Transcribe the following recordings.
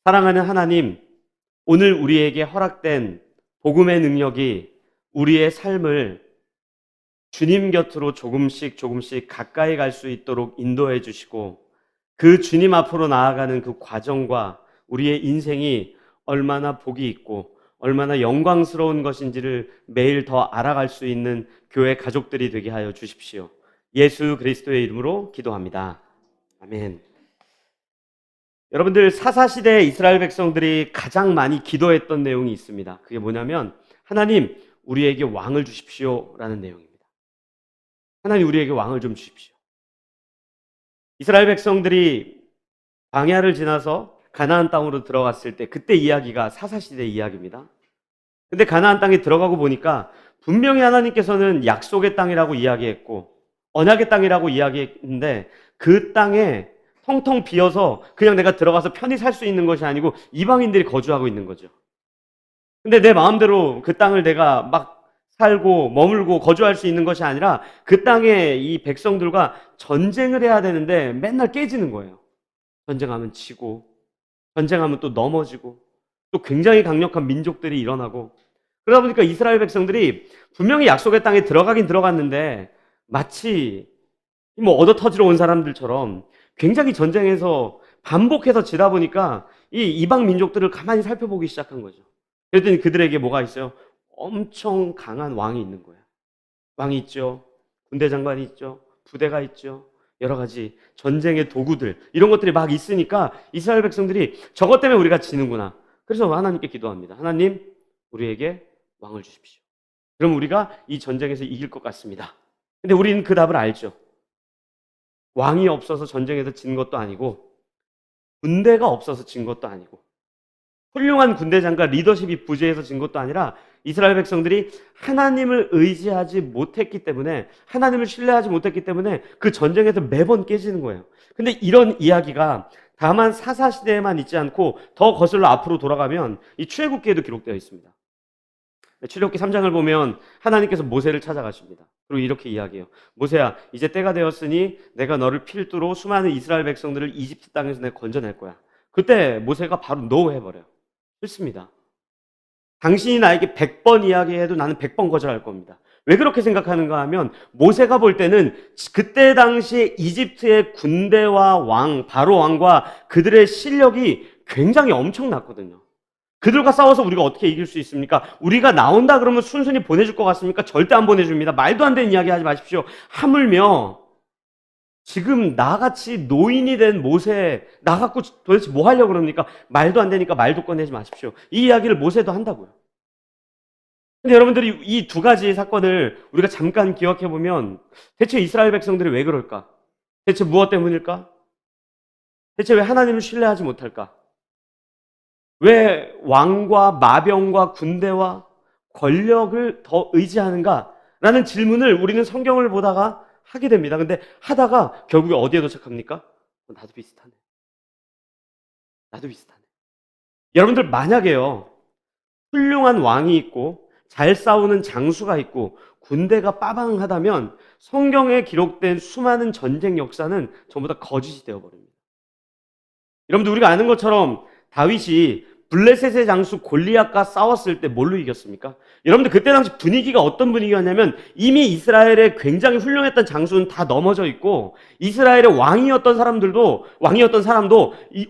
사랑하는 하나님, 오늘 우리에게 허락된 복음의 능력이 우리의 삶을 주님 곁으로 조금씩 조금씩 가까이 갈 수 있도록 인도해 주시고, 그 주님 앞으로 나아가는 그 과정과 우리의 인생이 얼마나 복이 있고 얼마나 영광스러운 것인지를 매일 더 알아갈 수 있는 교회 가족들이 되게 하여 주십시오. 예수 그리스도의 이름으로 기도합니다. 아멘. 여러분들, 사사시대의 이스라엘 백성들이 가장 많이 기도했던 내용이 있습니다. 그게 뭐냐면, 하나님 우리에게 왕을 주십시오 라는 내용입니다. 하나님 우리에게 왕을 좀 주십시오. 이스라엘 백성들이 광야를 지나서 가나안 땅으로 들어갔을 때, 그때 이야기가 사사시대 이야기입니다. 근데 가나안 땅에 들어가고 보니까 분명히 하나님께서는 약속의 땅이라고 이야기했고 언약의 땅이라고 이야기했는데, 그 땅에 텅텅 비어서 그냥 내가 들어가서 편히 살 수 있는 것이 아니고 이방인들이 거주하고 있는 거죠. 근데 내 마음대로 그 땅을 내가 막 살고 머물고 거주할 수 있는 것이 아니라, 그 땅에 이 백성들과 전쟁을 해야 되는데 맨날 깨지는 거예요. 전쟁하면 지고, 전쟁하면 또 넘어지고, 또 굉장히 강력한 민족들이 일어나고, 그러다 보니까 이스라엘 백성들이 분명히 약속의 땅에 들어가긴 들어갔는데 마치 뭐 얻어 터지러 온 사람들처럼 굉장히 전쟁에서 반복해서 지다 보니까 이 이방 민족들을 가만히 살펴보기 시작한 거죠. 그랬더니 그들에게 뭐가 있어요? 엄청 강한 왕이 있는 거예요. 왕이 있죠. 군대 장관이 있죠. 부대가 있죠. 여러 가지 전쟁의 도구들, 이런 것들이 막 있으니까 이스라엘 백성들이 저것 때문에 우리가 지는구나. 그래서 하나님께 기도합니다. 하나님, 우리에게 왕을 주십시오. 그럼 우리가 이 전쟁에서 이길 것 같습니다. 근데 우리는 그 답을 알죠. 왕이 없어서 전쟁에서 진 것도 아니고, 군대가 없어서 진 것도 아니고, 훌륭한 군대장과 리더십이 부재해서 진 것도 아니라, 이스라엘 백성들이 하나님을 의지하지 못했기 때문에, 하나님을 신뢰하지 못했기 때문에 그 전쟁에서 매번 깨지는 거예요. 근데 이런 이야기가 다만 사사시대에만 있지 않고 더 거슬러 앞으로 돌아가면 이 출애굽기에도 기록되어 있습니다. 출애굽기 3장을 보면 하나님께서 모세를 찾아가십니다. 그리고 이렇게 이야기해요. 모세야, 이제 때가 되었으니 내가 너를 필두로 수많은 이스라엘 백성들을 이집트 땅에서 내가 건져낼 거야. 그때 모세가 바로 노 해버려요. 싫습니다. 당신이 나에게 100번 이야기해도 나는 100번 거절할 겁니다. 왜 그렇게 생각하는가 하면, 모세가 볼 때는 그때 당시에 이집트의 군대와 왕, 바로 왕과 그들의 실력이 굉장히 엄청났거든요. 그들과 싸워서 우리가 어떻게 이길 수 있습니까? 우리가 나온다 그러면 순순히 보내줄 것 같습니까? 절대 안 보내줍니다. 말도 안 되는 이야기 하지 마십시오. 하물며 지금 나같이 노인이 된 모세, 나 갖고 도대체 뭐 하려고 그럽니까? 말도 안 되니까 말도 꺼내지 마십시오. 이 이야기를 모세도 한다고요. 근데 여러분들이 이 두 가지 사건을 우리가 잠깐 기억해 보면, 대체 이스라엘 백성들이 왜 그럴까? 대체 무엇 때문일까? 대체 왜 하나님을 신뢰하지 못할까? 왜 왕과 마병과 군대와 권력을 더 의지하는가? 라는 질문을 우리는 성경을 보다가 하게 됩니다. 근데 하다가 결국에 어디에 도착합니까? 나도 비슷하네. 나도 비슷하네. 여러분들, 만약에요, 훌륭한 왕이 있고 잘 싸우는 장수가 있고 군대가 빠방하다면 성경에 기록된 수많은 전쟁 역사는 전부 다 거짓이 되어버립니다. 여러분들, 우리가 아는 것처럼 다윗이 블레셋의 장수 골리앗과 싸웠을 때 뭘로 이겼습니까? 여러분들, 그때 당시 분위기가 어떤 분위기였냐면, 이미 이스라엘의 굉장히 훌륭했던 장수는 다 넘어져 있고, 이스라엘의 왕이었던 사람도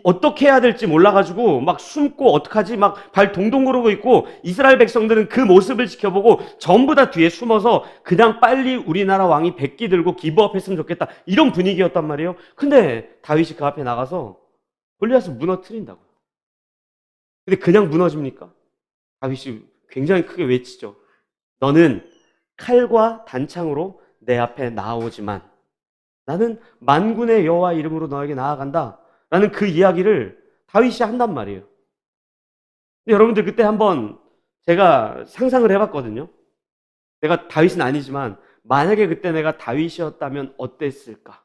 어떻게 해야 될지 몰라가지고 막 숨고 어떡하지 막 발 동동 구르고 있고, 이스라엘 백성들은 그 모습을 지켜보고 전부 다 뒤에 숨어서 그냥 빨리 우리나라 왕이 백기 들고 기브업 했으면 좋겠다, 이런 분위기였단 말이에요. 근데 다윗이 그 앞에 나가서 골리앗을 무너뜨린다고요. 근데 그냥 무너집니까? 다윗이 굉장히 크게 외치죠. 너는 칼과 단창으로 내 앞에 나아오지만 나는 만군의 여호와 이름으로 너에게 나아간다 라는 그 이야기를 다윗이 한단 말이에요. 근데 여러분들, 그때 한번 제가 상상을 해봤거든요. 내가 다윗은 아니지만 만약에 그때 내가 다윗이었다면 어땠을까?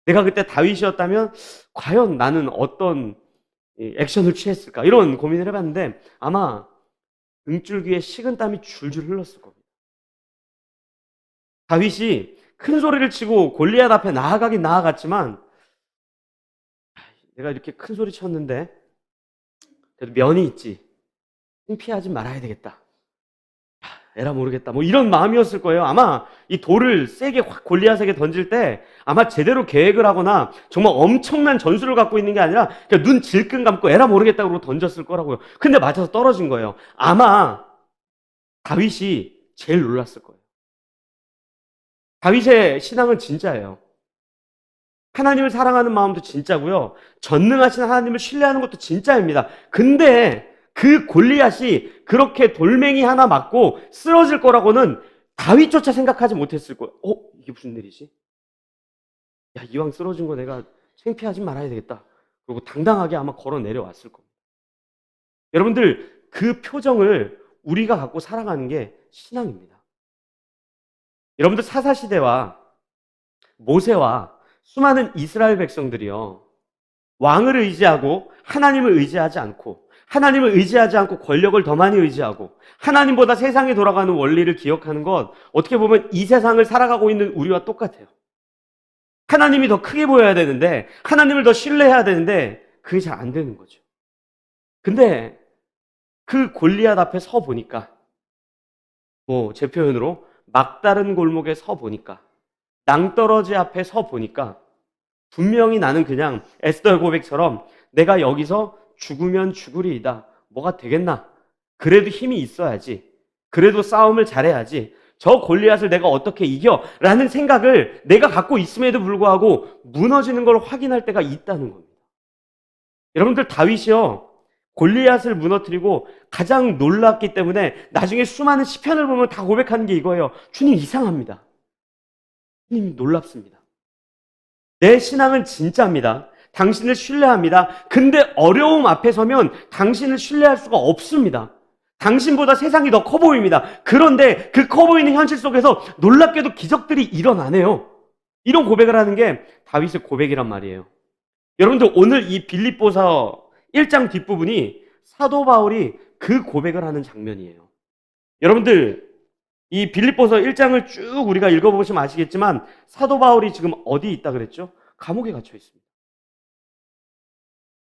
내가 그때 다윗이었다면 과연 나는 어떤 액션을 취했을까? 이런 고민을 해봤는데 아마 등줄기에 식은땀이 줄줄 흘렀을 겁니다. 다윗이 큰 소리를 치고 골리앗 앞에 나아가긴 나아갔지만, 내가 이렇게 큰 소리 쳤는데 그래도 면이 있지. 창피하지 말아야 되겠다. 에라 모르겠다. 뭐 이런 마음이었을 거예요. 아마 이 돌을 세게 확 골리앗에게 던질 때 아마 제대로 계획을 하거나 정말 엄청난 전술을 갖고 있는 게 아니라 그냥 눈 질끈 감고 에라 모르겠다 그러고 던졌을 거라고요. 근데 맞아서 떨어진 거예요. 아마 다윗이 제일 놀랐을 거예요. 다윗의 신앙은 진짜예요. 하나님을 사랑하는 마음도 진짜고요. 전능하신 하나님을 신뢰하는 것도 진짜입니다. 근데 그 골리앗이 그렇게 돌멩이 하나 맞고 쓰러질 거라고는 다윗조차 생각하지 못했을 거예요. 이게 무슨 일이지? 야, 이왕 쓰러진 거 내가 창피하지 말아야 되겠다. 그리고 당당하게 아마 걸어 내려왔을 겁니다. 여러분들, 그 표정을 우리가 갖고 살아가는 게 신앙입니다. 여러분들, 사사시대와 모세와 수많은 이스라엘 백성들이요, 왕을 의지하고 하나님을 의지하지 않고 권력을 더 많이 의지하고 하나님보다 세상이 돌아가는 원리를 기억하는 것, 어떻게 보면 이 세상을 살아가고 있는 우리와 똑같아요. 하나님이 더 크게 보여야 되는데, 하나님을 더 신뢰해야 되는데 그게 잘 안 되는 거죠. 근데 그 골리앗 앞에 서 보니까, 제 표현으로 막다른 골목에 서 보니까, 낭떠러지 앞에 서 보니까 분명히 나는 그냥 에스더의 고백처럼 내가 여기서 죽으면 죽으리이다. 뭐가 되겠나? 그래도 힘이 있어야지. 그래도 싸움을 잘해야지. 저 골리앗을 내가 어떻게 이겨? 라는 생각을 내가 갖고 있음에도 불구하고 무너지는 걸 확인할 때가 있다는 겁니다. 여러분들, 다윗이요, 골리앗을 무너뜨리고 가장 놀랐기 때문에 나중에 수많은 시편을 보면 다 고백하는 게 이거예요. 주님, 이상합니다. 주님, 놀랍습니다. 내 신앙은 진짜입니다. 당신을 신뢰합니다. 근데 어려움 앞에 서면 당신을 신뢰할 수가 없습니다. 당신보다 세상이 더 커 보입니다. 그런데 그 커 보이는 현실 속에서 놀랍게도 기적들이 일어나네요. 이런 고백을 하는 게 다윗의 고백이란 말이에요. 여러분들, 오늘 이 빌립보서 1장 뒷부분이 사도 바울이 그 고백을 하는 장면이에요. 여러분들, 이 빌립보서 1장을 쭉 우리가 읽어보시면 아시겠지만 사도 바울이 지금 어디 있다 그랬죠? 감옥에 갇혀 있습니다.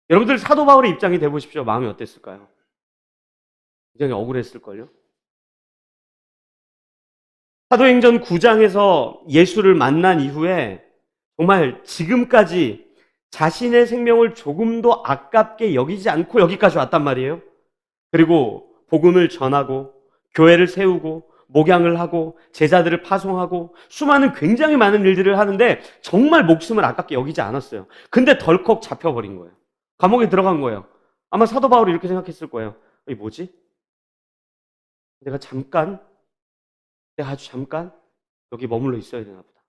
여러분들, 사도 바울의 입장이 돼보십시오. 마음이 어땠을까요? 굉장히 억울했을걸요? 사도행전 9장에서 예수를 만난 이후에 정말 지금까지 자신의 생명을 조금도 아깝게 여기지 않고 여기까지 왔단 말이에요. 그리고 복음을 전하고 교회를 세우고 목양을 하고 제자들을 파송하고 수많은 굉장히 많은 일들을 하는데 정말 목숨을 아깝게 여기지 않았어요. 근데 덜컥 잡혀버린 거예요. 감옥에 들어간 거예요. 아마 사도 바울이 이렇게 생각했을 거예요. 이게 뭐지? 내가 아주 잠깐 여기 머물러 있어야 되나 보다.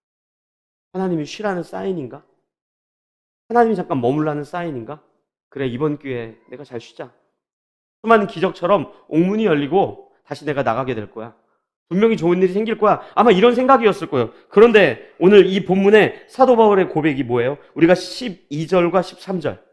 하나님이 쉬라는 사인인가? 하나님이 잠깐 머물라는 사인인가? 그래, 이번 기회에 내가 잘 쉬자. 수많은 기적처럼 옥문이 열리고 다시 내가 나가게 될 거야. 분명히 좋은 일이 생길 거야. 아마 이런 생각이었을 거예요. 그런데 오늘 이 본문의 사도 바울의 고백이 뭐예요? 우리가 12절과 13절,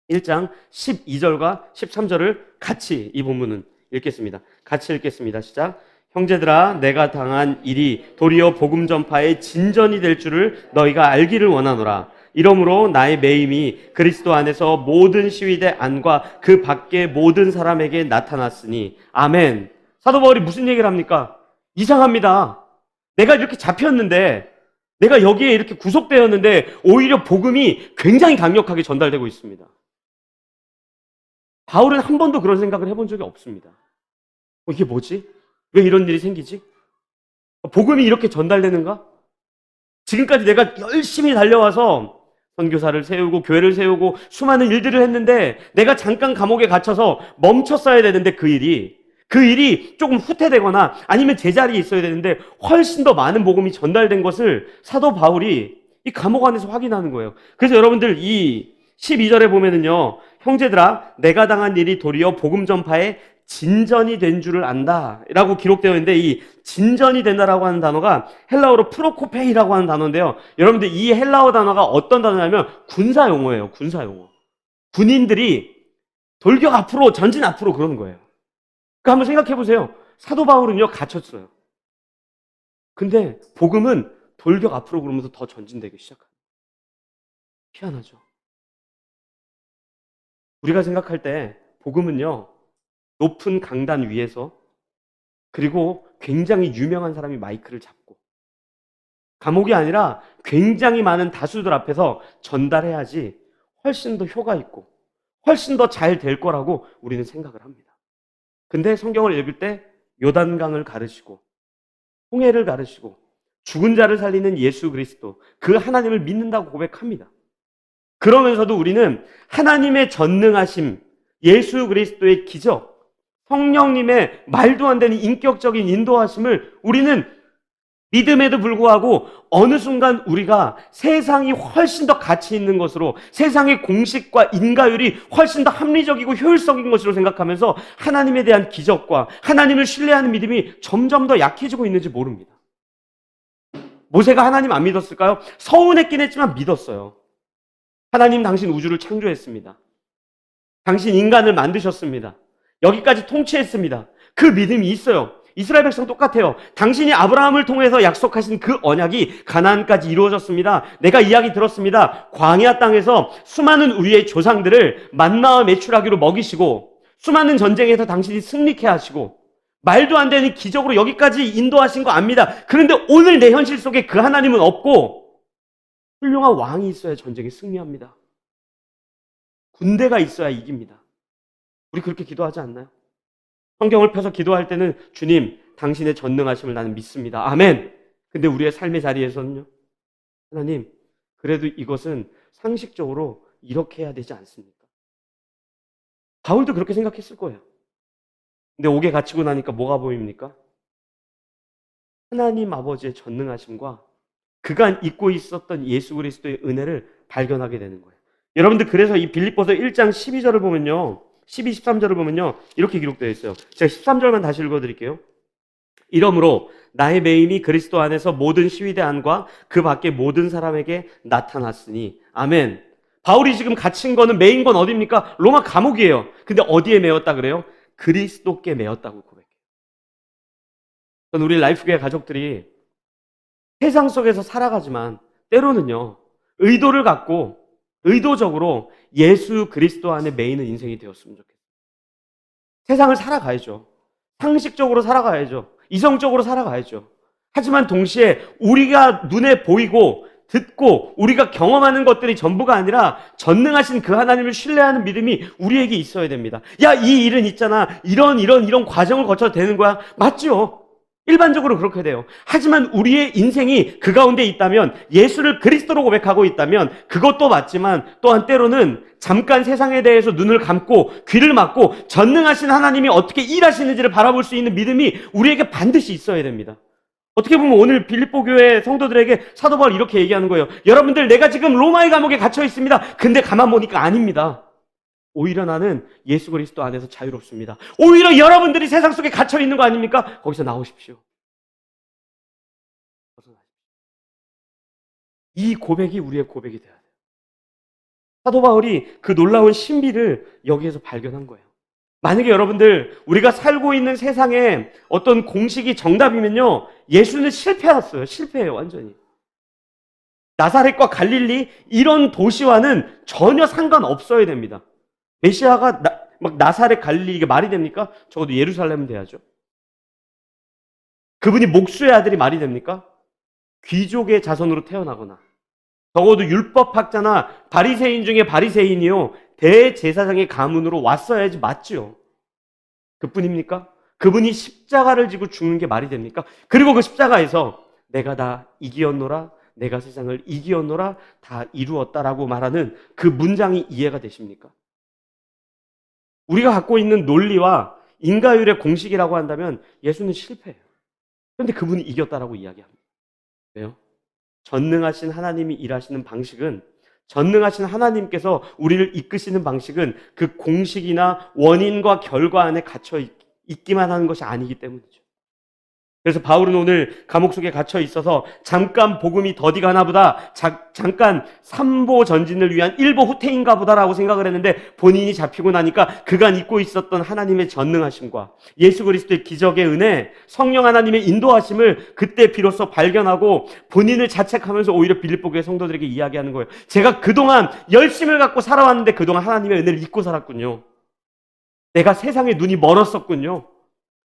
1장 12절과 13절을 같이 이 본문은 읽겠습니다. 같이 읽겠습니다. 시작. 형제들아, 내가 당한 일이 도리어 복음 전파의 진전이 될 줄을 너희가 알기를 원하노라. 이러므로 나의 매임이 그리스도 안에서 모든 시위대 안과 그 밖의 모든 사람에게 나타났으니 아멘. 사도 바울이 무슨 얘기를 합니까? 이상합니다. 내가 이렇게 잡혔는데, 내가 여기에 이렇게 구속되었는데 오히려 복음이 굉장히 강력하게 전달되고 있습니다. 바울은 한 번도 그런 생각을 해본 적이 없습니다. 이게 뭐지? 왜 이런 일이 생기지? 복음이 이렇게 전달되는가? 지금까지 내가 열심히 달려와서 선교사를 세우고 교회를 세우고 수많은 일들을 했는데 내가 잠깐 감옥에 갇혀서 멈췄어야 되는데 그 일이 조금 후퇴되거나 아니면 제자리에 있어야 되는데 훨씬 더 많은 복음이 전달된 것을 사도 바울이 이 감옥 안에서 확인하는 거예요. 그래서 여러분들, 이 12절에 보면은요, 형제들아, 내가 당한 일이 도리어 복음 전파에 진전이 된 줄을 안다 라고 기록되어 있는데, 이 진전이 된다라고 하는 단어가 헬라어로 프로코페이라고 하는 단어인데요, 여러분들, 이 헬라어 단어가 어떤 단어냐면 군사 용어예요. 군사 용어. 군인들이 돌격 앞으로, 전진 앞으로 그러는 거예요. 그러니까 한번 생각해 보세요. 사도 바울은요, 갇혔어요. 근데 복음은 돌격 앞으로 그러면서 더 전진되기 시작합니다. 희한하죠. 우리가 생각할 때 복음은요, 높은 강단 위에서, 그리고 굉장히 유명한 사람이 마이크를 잡고, 감옥이 아니라 굉장히 많은 다수들 앞에서 전달해야지 훨씬 더 효과 있고 훨씬 더 잘 될 거라고 우리는 생각을 합니다. 근데 성경을 읽을 때 요단강을 가르시고 홍해를 가르시고 죽은 자를 살리는 예수 그리스도, 그 하나님을 믿는다고 고백합니다. 그러면서도 우리는 하나님의 전능하심, 예수 그리스도의 기적, 성령님의 말도 안 되는 인격적인 인도하심을 우리는 믿음에도 불구하고 어느 순간 우리가 세상이 훨씬 더 가치 있는 것으로, 세상의 공식과 인가율이 훨씬 더 합리적이고 효율적인 것으로 생각하면서 하나님에 대한 기적과 하나님을 신뢰하는 믿음이 점점 더 약해지고 있는지 모릅니다. 모세가 하나님 안 믿었을까요? 서운했긴 했지만 믿었어요. 하나님, 당신 우주를 창조했습니다. 당신 인간을 만드셨습니다. 여기까지 통치했습니다. 그 믿음이 있어요. 이스라엘 백성 똑같아요. 당신이 아브라함을 통해서 약속하신 그 언약이 가나안까지 이루어졌습니다. 내가 이야기 들었습니다. 광야 땅에서 수많은 우리의 조상들을 만나와 메추라기로 먹이시고, 수많은 전쟁에서 당신이 승리케 하시고, 말도 안 되는 기적으로 여기까지 인도하신 거 압니다. 그런데 오늘 내 현실 속에 그 하나님은 없고, 훌륭한 왕이 있어야 전쟁에 승리합니다. 군대가 있어야 이깁니다. 우리 그렇게 기도하지 않나요? 성경을 펴서 기도할 때는 주님, 당신의 전능하심을 나는 믿습니다. 아멘. 근데 우리의 삶의 자리에서는요, 하나님, 그래도 이것은 상식적으로 이렇게 해야 되지 않습니까? 바울도 그렇게 생각했을 거예요. 근데 옥에 갇히고 나니까 뭐가 보입니까? 하나님 아버지의 전능하심과 그간 잊고 있었던 예수 그리스도의 은혜를 발견하게 되는 거예요. 여러분들, 그래서 이 빌립보서 1장 12절을 보면요, 12, 13절을 보면요, 이렇게 기록되어 있어요. 제가 13절만 다시 읽어드릴게요. 이러므로 나의 매임이 그리스도 안에서 모든 시위대 안과 그 밖의 모든 사람에게 나타났으니. 아멘. 바울이 지금 갇힌 거는, 매인 건 어디입니까? 로마 감옥이에요. 근데 어디에 매였다 그래요? 그리스도께 매였다고 고백해요. 우리 라이프교회 가족들이 세상 속에서 살아가지만 때로는요, 의도를 갖고 의도적으로 예수 그리스도 안에 매이는 인생이 되었으면 좋겠어요. 세상을 살아가야죠. 상식적으로 살아가야죠. 이성적으로 살아가야죠. 하지만 동시에 우리가 눈에 보이고 듣고 우리가 경험하는 것들이 전부가 아니라 전능하신 그 하나님을 신뢰하는 믿음이 우리에게 있어야 됩니다. 야, 이 일은 있잖아, 이런 과정을 거쳐도 되는 거야. 맞죠? 일반적으로 그렇게 돼요. 하지만 우리의 인생이 그 가운데 있다면, 예수를 그리스도로 고백하고 있다면 그것도 맞지만, 또한 때로는 잠깐 세상에 대해서 눈을 감고 귀를 막고 전능하신 하나님이 어떻게 일하시는지를 바라볼 수 있는 믿음이 우리에게 반드시 있어야 됩니다. 어떻게 보면 오늘 빌립보 교회 성도들에게 사도 바울이 이렇게 얘기하는 거예요. 여러분들, 내가 지금 로마의 감옥에 갇혀 있습니다. 근데 가만 보니까 아닙니다. 오히려 나는 예수 그리스도 안에서 자유롭습니다. 오히려 여러분들이 세상 속에 갇혀 있는 거 아닙니까? 거기서 나오십시오. 이 고백이 우리의 고백이 돼야 돼요. 사도 바울이 그 놀라운 신비를 여기에서 발견한 거예요. 만약에 여러분들, 우리가 살고 있는 세상에 어떤 공식이 정답이면요, 예수는 실패했어요. 실패해요, 완전히. 나사렛과 갈릴리, 이런 도시와는 전혀 상관없어야 됩니다. 메시아가 막 나사렛, 갈릴리, 이게 말이 됩니까? 적어도 예루살렘은 돼야죠. 그분이 목수의 아들이 말이 됩니까? 귀족의 자손으로 태어나거나, 적어도 율법학자나 바리새인 중에 바리새인이요, 대제사장의 가문으로 왔어야지 맞죠. 그뿐입니까? 그분이 십자가를 지고 죽는 게 말이 됩니까? 그리고 그 십자가에서 내가 다 이기었노라, 내가 세상을 이기었노라, 다 이루었다라고 말하는 그 문장이 이해가 되십니까? 우리가 갖고 있는 논리와 인가율의 공식이라고 한다면 예수는 실패해요. 그런데 그분이 이겼다라고 이야기합니다. 왜요? 전능하신 하나님이 일하시는 방식은, 전능하신 하나님께서 우리를 이끄시는 방식은 그 공식이나 원인과 결과 안에 갇혀 있기만 하는 것이 아니기 때문이죠. 그래서 바울은 오늘 감옥 속에 갇혀 있어서 잠깐 복음이 더디가 하나 보다, 잠깐 삼보 전진을 위한 일보 후퇴인가 보다라고 생각을 했는데, 본인이 잡히고 나니까 그간 잊고 있었던 하나님의 전능하심과 예수 그리스도의 기적의 은혜, 성령 하나님의 인도하심을 그때 비로소 발견하고 본인을 자책하면서 오히려 빌립보 교회 성도들에게 이야기하는 거예요. 제가 그동안 열심을 갖고 살아왔는데 그동안 하나님의 은혜를 잊고 살았군요. 내가 세상에 눈이 멀었었군요.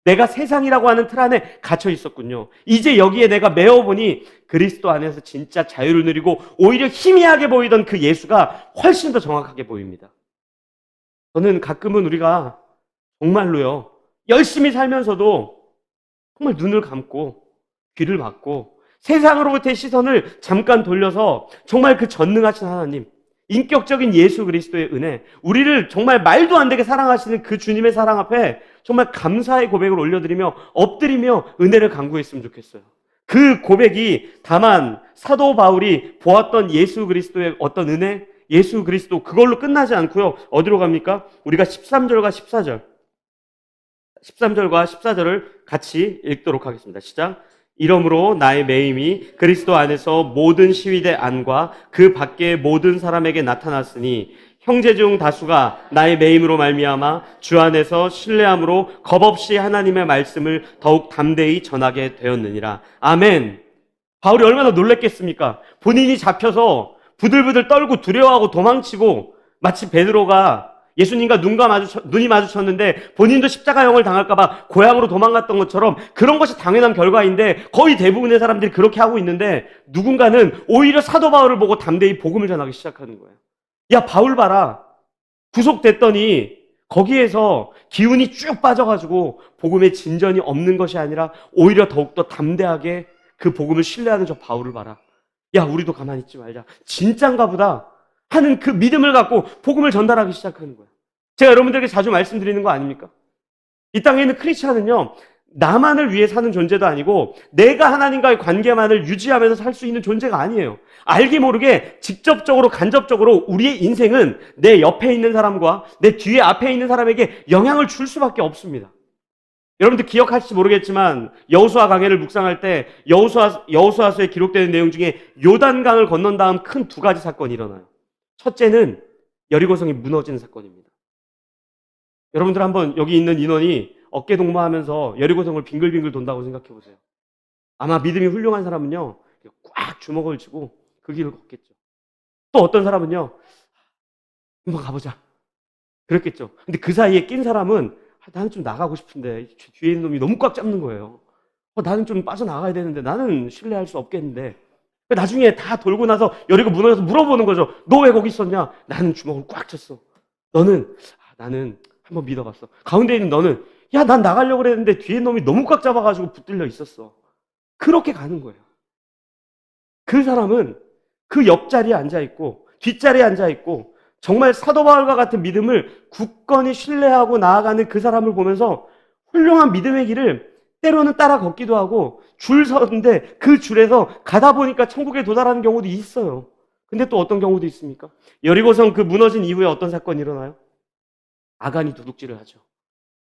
내가 세상이라고 하는 틀 안에 갇혀 있었군요. 이제 여기에 내가 메어보니 그리스도 안에서 진짜 자유를 누리고 오히려 희미하게 보이던 그 예수가 훨씬 더 정확하게 보입니다. 저는 가끔은 우리가 정말로요, 열심히 살면서도 정말 눈을 감고 귀를 막고 세상으로부터의 시선을 잠깐 돌려서 정말 그 전능하신 하나님, 인격적인 예수 그리스도의 은혜, 우리를 정말 말도 안 되게 사랑하시는 그 주님의 사랑 앞에 정말 감사의 고백을 올려드리며 엎드리며 은혜를 간구했으면 좋겠어요. 그 고백이 다만 사도 바울이 보았던 예수 그리스도의 어떤 은혜, 예수 그리스도, 그걸로 끝나지 않고요. 어디로 갑니까? 우리가 13절과 14절, 13절과 14절을 같이 읽도록 하겠습니다. 시작. 이러므로 나의 매임이 그리스도 안에서 모든 시위대 안과 그 밖의 모든 사람에게 나타났으니 형제 중 다수가 나의 매임으로 말미암아 주 안에서 신뢰함으로 겁없이 하나님의 말씀을 더욱 담대히 전하게 되었느니라. 아멘. 바울이 얼마나 놀랬겠습니까? 본인이 잡혀서 부들부들 떨고 두려워하고 도망치고, 마치 베드로가 예수님과 눈이 마주쳤는데 본인도 십자가형을 당할까봐 고향으로 도망갔던 것처럼 그런 것이 당연한 결과인데, 거의 대부분의 사람들이 그렇게 하고 있는데 누군가는 오히려 사도 바울을 보고 담대히 복음을 전하기 시작하는 거예요. 야, 바울 봐라. 구속됐더니 거기에서 기운이 쭉 빠져가지고 복음의 진전이 없는 것이 아니라 오히려 더욱더 담대하게 그 복음을 신뢰하는 저 바울을 봐라. 야, 우리도 가만히 있지 말자. 진짠가 보다 하는 그 믿음을 갖고 복음을 전달하기 시작하는 거예요. 제가 여러분들에게 자주 말씀드리는 거 아닙니까? 이 땅에 있는 크리스찬은요, 나만을 위해 사는 존재도 아니고 내가 하나님과의 관계만을 유지하면서 살 수 있는 존재가 아니에요. 알게 모르게 직접적으로 간접적으로 우리의 인생은 내 옆에 있는 사람과 내 뒤에 앞에 있는 사람에게 영향을 줄 수밖에 없습니다. 여러분들 기억하실지 모르겠지만 여호수아 강해를 묵상할 때 여호수아서에 기록되는 내용 중에 요단강을 건넌 다음 큰 두 가지 사건이 일어나요. 첫째는 여리고성이 무너지는 사건입니다. 여러분들 한번 여기 있는 인원이 어깨 동무하면서 여리고성을 빙글빙글 돈다고 생각해 보세요. 아마 믿음이 훌륭한 사람은요, 꽉 주먹을 쥐고 그 길을 걷겠죠. 또 어떤 사람은요, 한번 가보자 그랬겠죠. 근데 그 사이에 낀 사람은 나는 좀 나가고 싶은데 뒤에 있는 놈이 너무 꽉 잡는 거예요. 나는 좀 빠져나가야 되는데 나는 신뢰할 수 없겠는데, 나중에 다 돌고 나서 여리고 무너져서 물어보는 거죠. 너 왜 거기 있었냐? 나는 주먹을 꽉 쳤어. 너는? 나는 한번 믿어봤어. 가운데 있는 너는? 야, 난 나가려고 그랬는데 뒤에 놈이 너무 꽉 잡아가지고 붙들려 있었어. 그렇게 가는 거예요. 그 사람은 그 옆자리에 앉아있고 뒷자리에 앉아있고 정말 사도 바울과 같은 믿음을 굳건히 신뢰하고 나아가는 그 사람을 보면서 훌륭한 믿음의 길을 때로는 따라 걷기도 하고 줄 서는데 그 줄에서 가다 보니까 천국에 도달하는 경우도 있어요. 근데 또 어떤 경우도 있습니까? 여리고성 그 무너진 이후에 어떤 사건이 일어나요? 아간이 도둑질을 하죠.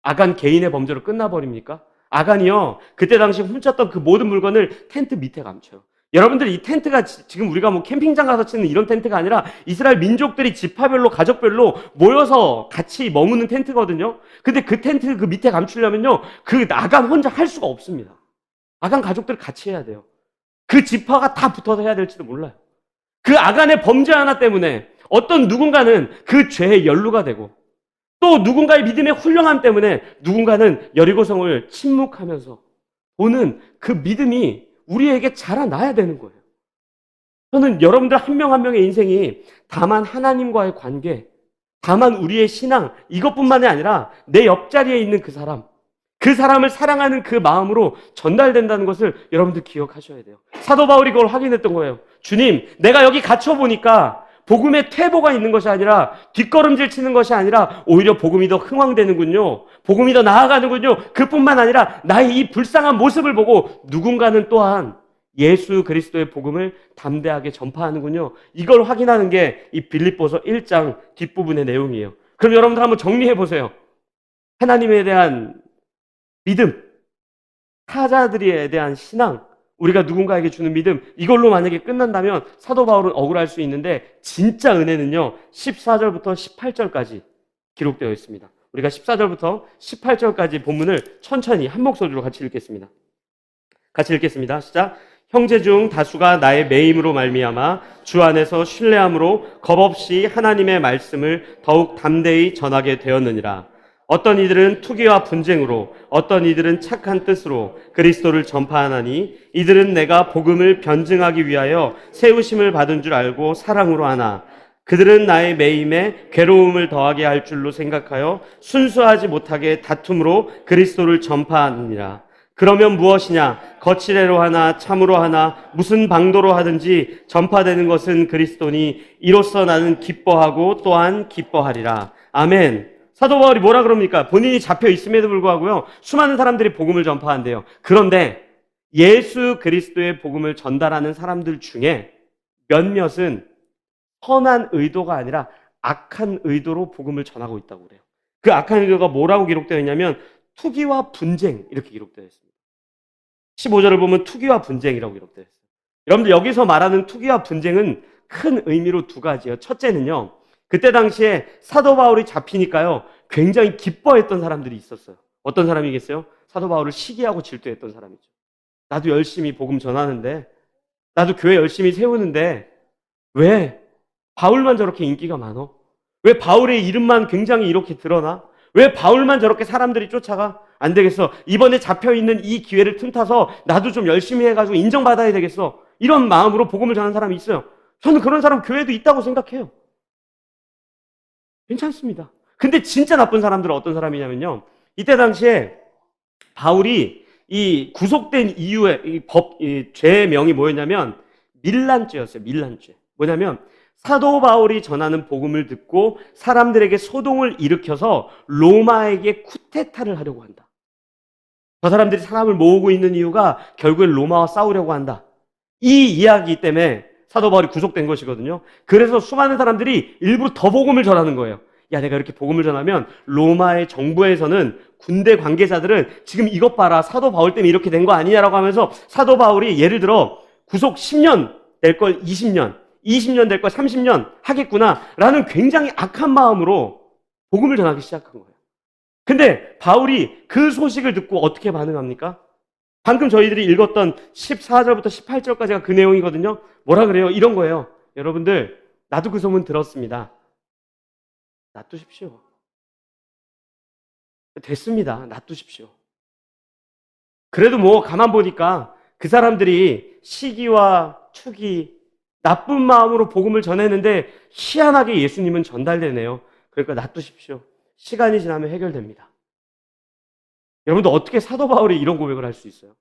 아간 개인의 범죄로 끝나버립니까? 아간이요, 그때 당시 훔쳤던 그 모든 물건을 텐트 밑에 감춰요. 여러분들, 이 텐트가 지금 우리가 뭐 캠핑장 가서 치는 이런 텐트가 아니라 이스라엘 민족들이 지파별로 가족별로 모여서 같이 머무는 텐트거든요. 근데 그 텐트 그 밑에 감추려면요, 그 아간 혼자 할 수가 없습니다. 아간 가족들 같이 해야 돼요. 그 지파가 다 붙어서 해야 될지도 몰라요. 그 아간의 범죄 하나 때문에 어떤 누군가는 그 죄의 연루가 되고, 또 누군가의 믿음의 훌륭함 때문에 누군가는 여리고성을 침묵하면서 보는 그 믿음이 우리에게 자라나야 되는 거예요. 저는 여러분들 한 명 한 명의 인생이 다만 하나님과의 관계, 다만 우리의 신앙, 이것뿐만이 아니라 내 옆자리에 있는 그 사람을 사랑하는 그 마음으로 전달된다는 것을 여러분들 기억하셔야 돼요. 사도 바울이 그걸 확인했던 거예요. 주님, 내가 여기 갇혀보니까 복음의 퇴보가 있는 것이 아니라 뒷걸음질 치는 것이 아니라 오히려 복음이 더 흥황되는군요. 복음이 더 나아가는군요. 그뿐만 아니라 나의 이 불쌍한 모습을 보고 누군가는 또한 예수 그리스도의 복음을 담대하게 전파하는군요. 이걸 확인하는 게 이 빌립보서 1장 뒷부분의 내용이에요. 그럼 여러분들 한번 정리해 보세요. 하나님에 대한 믿음, 사자들에 대한 신앙, 우리가 누군가에게 주는 믿음, 이걸로 만약에 끝난다면 사도 바울은 억울할 수 있는데 진짜 은혜는요 14절부터 18절까지 기록되어 있습니다. 우리가 14절부터 18절까지 본문을 천천히 한 목소리로 같이 읽겠습니다. 같이 읽겠습니다. 시작. 형제 중 다수가 나의 매임으로 말미암아 주 안에서 신뢰함으로 겁없이 하나님의 말씀을 더욱 담대히 전하게 되었느니라. 어떤 이들은 투기와 분쟁으로, 어떤 이들은 착한 뜻으로 그리스도를 전파하나니 이들은 내가 복음을 변증하기 위하여 세우심을 받은 줄 알고 사랑으로 하나 그들은 나의 매임에 괴로움을 더하게 할 줄로 생각하여 순수하지 못하게 다툼으로 그리스도를 전파하느니라. 그러면 무엇이냐? 거칠애로 하나 참으로 하나 무슨 방도로 하든지 전파되는 것은 그리스도니 이로써 나는 기뻐하고 또한 기뻐하리라. 아멘. 사도 바울이 뭐라 그럽니까? 본인이 잡혀 있음에도 불구하고요 수많은 사람들이 복음을 전파한대요. 그런데 예수 그리스도의 복음을 전달하는 사람들 중에 몇몇은 선한 의도가 아니라 악한 의도로 복음을 전하고 있다고 그래요. 그 악한 의도가 뭐라고 기록되어 있냐면 투기와 분쟁 이렇게 기록되어 있습니다. 15절을 보면 투기와 분쟁이라고 기록되어 있어요. 여러분들 여기서 말하는 투기와 분쟁은 큰 의미로 두 가지예요. 첫째는요, 그때 당시에 사도 바울이 잡히니까요 굉장히 기뻐했던 사람들이 있었어요. 어떤 사람이겠어요? 사도 바울을 시기하고 질투했던 사람이죠. 나도 열심히 복음 전하는데, 나도 교회 열심히 세우는데 왜 바울만 저렇게 인기가 많어? 왜 바울의 이름만 굉장히 이렇게 드러나? 왜 바울만 저렇게 사람들이 쫓아가? 안 되겠어. 이번에 잡혀있는 이 기회를 틈타서 나도 좀 열심히 해가지고 인정받아야 되겠어. 이런 마음으로 복음을 전하는 사람이 있어요. 저는 그런 사람 교회도 있다고 생각해요. 괜찮습니다. 근데 진짜 나쁜 사람들은 어떤 사람이냐면요, 이때 당시에 바울이 이 구속된 이후에 이 죄의 명이 뭐였냐면 밀란죄였어요. 밀란죄. 뭐냐면 사도 바울이 전하는 복음을 듣고 사람들에게 소동을 일으켜서 로마에게 쿠데타를 하려고 한다. 저 사람들이 사람을 모으고 있는 이유가 결국엔 로마와 싸우려고 한다. 이 이야기 때문에 사도 바울이 구속된 것이거든요. 그래서 수많은 사람들이 일부러 더 복음을 전하는 거예요. 야, 내가 이렇게 복음을 전하면 로마의 정부에서는 군대 관계자들은 지금 이것 봐라, 사도 바울 때문에 이렇게 된 거 아니냐라고 하면서 사도 바울이 예를 들어 구속 10년 될 걸 20년, 20년 될 걸 30년 하겠구나 라는 굉장히 악한 마음으로 복음을 전하기 시작한 거예요. 근데 바울이 그 소식을 듣고 어떻게 반응합니까? 방금 저희들이 읽었던 14절부터 18절까지가 그 내용이거든요. 뭐라 그래요? 이런 거예요. 여러분들, 나도 그 소문 들었습니다. 놔두십시오. 됐습니다. 놔두십시오. 그래도 뭐 가만 보니까 그 사람들이 시기와 투기, 나쁜 마음으로 복음을 전했는데 희한하게 예수님은 전달되네요. 그러니까 놔두십시오. 시간이 지나면 해결됩니다. 여러분들 어떻게 사도 바울이 이런 고백을 할 수 있어요?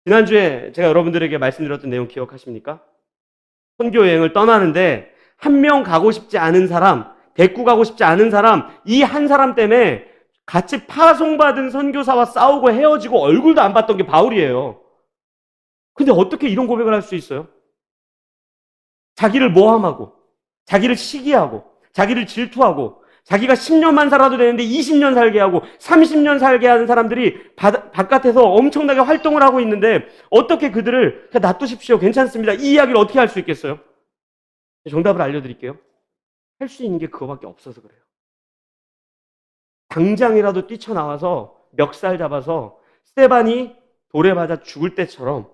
지난주에 제가 여러분들에게 말씀드렸던 내용 기억하십니까? 선교 여행을 떠나는데 한 명 가고 싶지 않은 사람, 데리고 가고 싶지 않은 사람, 이 한 사람 때문에 같이 파송받은 선교사와 싸우고 헤어지고 얼굴도 안 봤던 게 바울이에요. 근데 어떻게 이런 고백을 할 수 있어요? 자기를 모함하고, 자기를 시기하고, 자기를 질투하고, 자기가 10년만 살아도 되는데 20년 살게 하고 30년 살게 하는 사람들이 바깥에서 엄청나게 활동을 하고 있는데 어떻게 그들을 그냥 놔두십시오, 괜찮습니다, 이 이야기를 어떻게 할 수 있겠어요? 정답을 알려드릴게요. 할 수 있는 게 그거밖에 없어서 그래요. 당장이라도 뛰쳐나와서 멱살 잡아서 스데반이 돌에 맞아 죽을 때처럼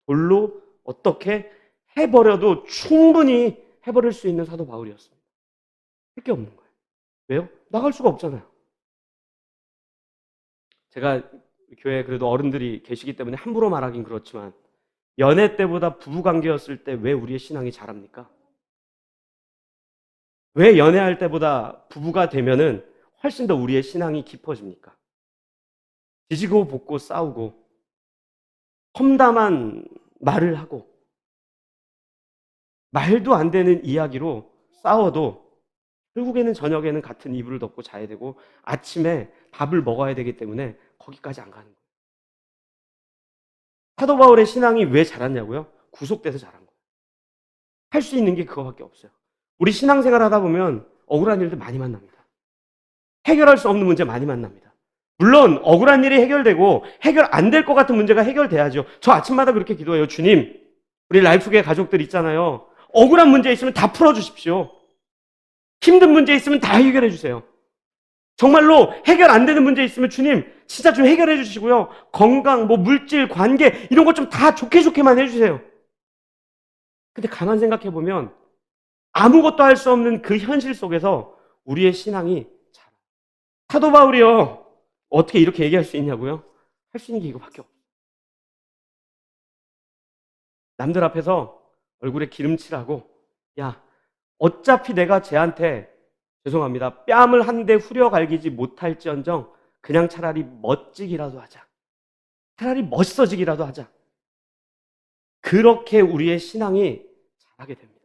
돌로 어떻게 해버려도 충분히 해버릴 수 있는 사도 바울이었습니다. 할 게 없는 거예요. 왜요? 나갈 수가 없잖아요. 제가 교회에 그래도 어른들이 계시기 때문에 함부로 말하긴 그렇지만 연애 때보다 부부관계였을 때 왜 우리의 신앙이 자랍니까? 왜 연애할 때보다 부부가 되면은 훨씬 더 우리의 신앙이 깊어집니까? 뒤지고 볶고 싸우고 험담한 말을 하고 말도 안 되는 이야기로 싸워도 결국에는 저녁에는 같은 이불을 덮고 자야 되고 아침에 밥을 먹어야 되기 때문에 거기까지 안 가는 거예요. 사도 바울의 신앙이 왜 자랐냐고요? 구속돼서 자란 거예요. 할 수 있는 게 그거밖에 없어요. 우리 신앙생활 하다 보면 억울한 일들 많이 만납니다. 해결할 수 없는 문제 많이 만납니다. 물론 억울한 일이 해결되고 해결 안 될 것 같은 문제가 해결돼야죠. 저 아침마다 그렇게 기도해요. 주님, 우리 라이프계 가족들 있잖아요. 억울한 문제 있으면 다 풀어주십시오. 힘든 문제 있으면 다 해결해 주세요. 정말로 해결 안 되는 문제 있으면 주님 진짜 좀 해결해 주시고요. 건강, 물질, 관계 이런 것 좀 다 좋게 좋게만 해주세요. 근데 가만 생각해 보면 아무것도 할 수 없는 그 현실 속에서 우리의 신앙이 자라요. 사도 바울이요. 어떻게 이렇게 얘기할 수 있냐고요? 할 수 있는 게 이거밖에 없어요. 남들 앞에서 얼굴에 기름칠하고 야, 어차피 내가 쟤한테 죄송합니다. 뺨을 한 대 후려갈기지 못할지언정 그냥 차라리 멋지기라도 하자. 차라리 멋있어지기라도 하자. 그렇게 우리의 신앙이 자라게 됩니다.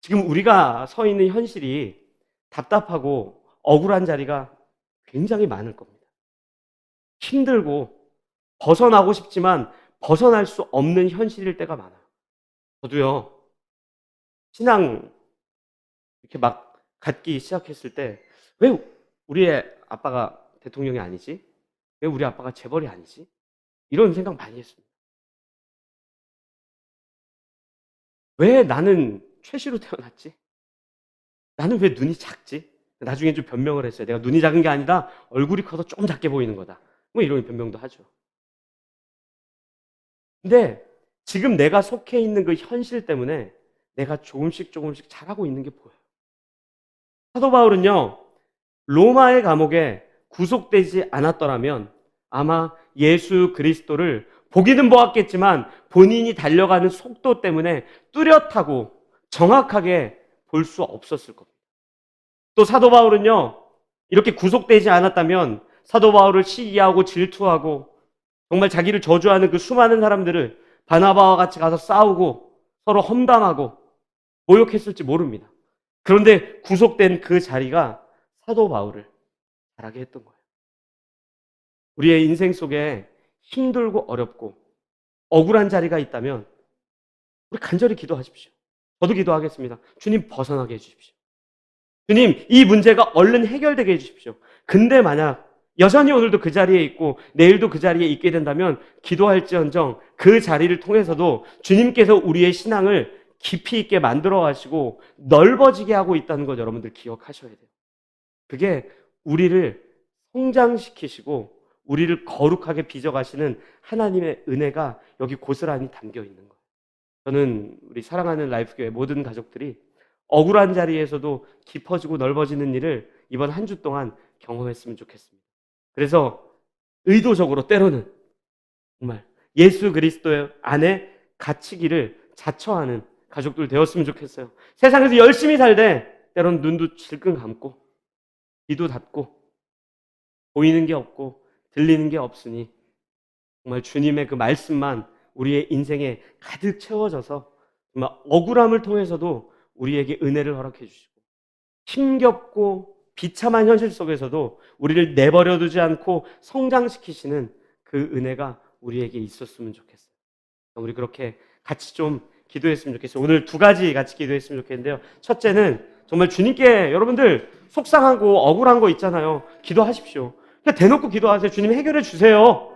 지금 우리가 서 있는 현실이 답답하고 억울한 자리가 굉장히 많을 겁니다. 힘들고 벗어나고 싶지만 벗어날 수 없는 현실일 때가 많아요. 저도요, 신앙 이렇게 막 갖기 시작했을 때 왜 우리의 아빠가 대통령이 아니지? 왜 우리 아빠가 재벌이 아니지? 이런 생각 많이 했습니다. 왜 나는 최씨로 태어났지? 나는 왜 눈이 작지? 나중에 좀 변명을 했어요. 내가 눈이 작은 게 아니라 얼굴이 커서 좀 작게 보이는 거다. 이런 변명도 하죠. 근데 지금 내가 속해 있는 그 현실 때문에 내가 조금씩 자라고 있는 게 보여요. 사도 바울은요, 로마의 감옥에 구속되지 않았더라면 아마 예수 그리스도를 보기는 보았겠지만 본인이 달려가는 속도 때문에 뚜렷하고 정확하게 볼 수 없었을 겁니다. 또 사도 바울은요, 이렇게 구속되지 않았다면 사도 바울을 시기하고 질투하고 정말 자기를 저주하는 그 수많은 사람들을 바나바와 같이 가서 싸우고 서로 험담하고 모욕했을지 모릅니다. 그런데 구속된 그 자리가 사도 바울을 자라게 했던 거예요. 우리의 인생 속에 힘들고 어렵고 억울한 자리가 있다면 우리 간절히 기도하십시오. 저도 기도하겠습니다. 주님 벗어나게 해주십시오. 주님 이 문제가 얼른 해결되게 해주십시오. 근데 만약 여전히 오늘도 그 자리에 있고 내일도 그 자리에 있게 된다면 기도할지언정 그 자리를 통해서도 주님께서 우리의 신앙을 깊이 있게 만들어 가시고 넓어지게 하고 있다는 것 여러분들 기억하셔야 돼요. 그게 우리를 성장시키시고 우리를 거룩하게 빚어가시는 하나님의 은혜가 여기 고스란히 담겨 있는 거예요. 저는 우리 사랑하는 라이프교회 모든 가족들이 억울한 자리에서도 깊어지고 넓어지는 일을 이번 한 주 동안 경험했으면 좋겠습니다. 그래서 의도적으로 때로는 정말 예수 그리스도 안에 갇히기를 자처하는 가족들 되었으면 좋겠어요. 세상에서 열심히 살되 때로는 눈도 질끈 감고 귀도 닫고 보이는 게 없고 들리는 게 없으니 정말 주님의 그 말씀만 우리의 인생에 가득 채워져서 정말 억울함을 통해서도 우리에게 은혜를 허락해 주시고 힘겹고 비참한 현실 속에서도 우리를 내버려 두지 않고 성장시키시는 그 은혜가 우리에게 있었으면 좋겠어요. 우리 그렇게 같이 좀 기도했으면 좋겠어요. 오늘 두 가지 같이 기도했으면 좋겠는데요. 첫째는 정말 주님께 여러분들 속상하고 억울한 거 있잖아요. 기도하십시오. 그냥 대놓고 기도하세요. 주님 해결해 주세요.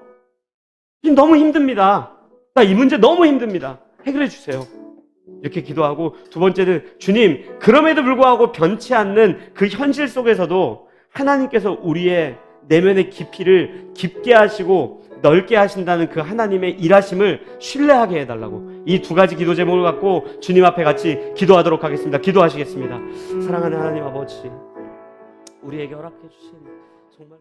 지금 너무 힘듭니다. 나 이 문제 너무 힘듭니다. 해결해 주세요. 이렇게 기도하고 두 번째는 주님 그럼에도 불구하고 변치 않는 그 현실 속에서도 하나님께서 우리의 내면의 깊이를 깊게 하시고 넓게 하신다는 그 하나님의 일하심을 신뢰하게 해달라고 이 두 가지 기도 제목을 갖고 주님 앞에 같이 기도하도록 하겠습니다. 기도하시겠습니다. 사랑하는 하나님 아버지, 우리에게 허락해 주신 정말